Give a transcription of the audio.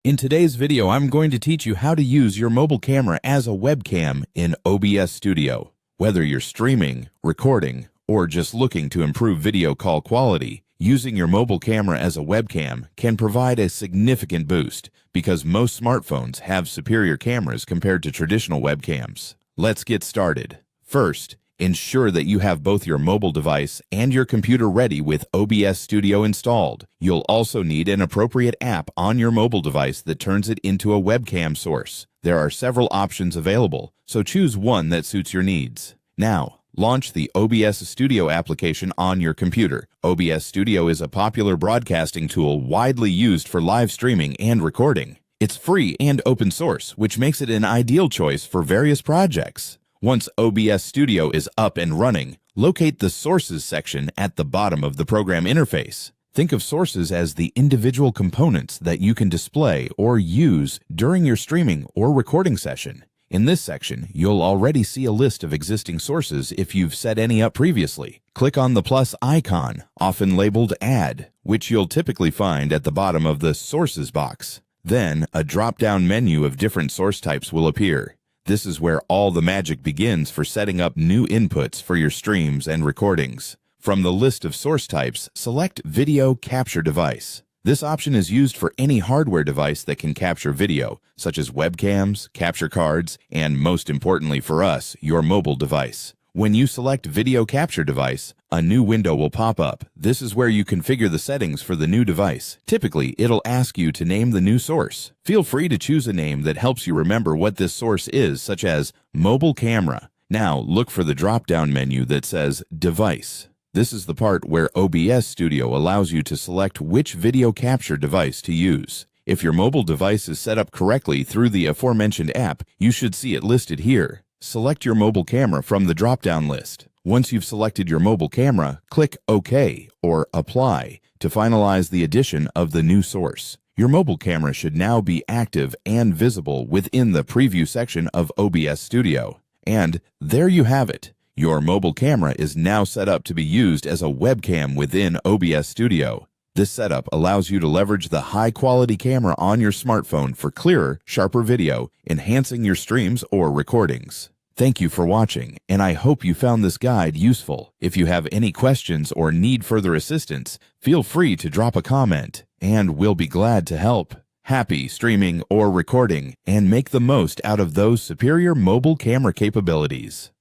In today's video, I'm going to teach you how to use your mobile camera as a webcam in OBS Studio. Whether you're streaming, recording, or just looking to improve video call quality, using your mobile camera as a webcam can provide a significant boost because most smartphones have superior cameras compared to traditional webcams. Let's get started. First, ensure that you have both your mobile device and your computer ready with OBS Studio installed. You'll also need an appropriate app on your mobile device that turns it into a webcam source. There are several options available, so choose one that suits your needs. Now, launch the OBS Studio application on your computer. OBS Studio is a popular broadcasting tool widely used for live streaming and recording. It's free and open source, which makes it an ideal choice for various projects. Once OBS Studio is up and running, locate the Sources section at the bottom of the program interface. Think of sources as the individual components that you can display or use during your streaming or recording session. In this section, you'll already see a list of existing sources if you've set any up previously. Click on the plus icon, often labeled Add, which you'll typically find at the bottom of the Sources box. Then, a drop-down menu of different source types will appear. This is where all the magic begins for setting up new inputs for your streams and recordings. From the list of source types, select Video Capture Device. This option is used for any hardware device that can capture video, such as webcams, capture cards, and most importantly for us, your mobile device. When you select Video Capture Device, a new window will pop up. This is where you configure the settings for the new device. Typically, it'll ask you to name the new source. Feel free to choose a name that helps you remember what this source is, such as Mobile Camera. Now, look for the drop-down menu that says Device. This is the part where OBS Studio allows you to select which video capture device to use. If your mobile device is set up correctly through the aforementioned app, you should see it listed here. Select your mobile camera from the drop-down list. Once you've selected your mobile camera, click OK or Apply to finalize the addition of the new source. Your mobile camera should now be active and visible within the Preview section of OBS Studio. And there you have it. Your mobile camera is now set up to be used as a webcam within OBS Studio. This setup allows you to leverage the high-quality camera on your smartphone for clearer, sharper video, enhancing your streams or recordings. Thank you for watching, and I hope you found this guide useful. If you have any questions or need further assistance, feel free to drop a comment, and we'll be glad to help. Happy streaming or recording, and make the most out of those superior mobile camera capabilities.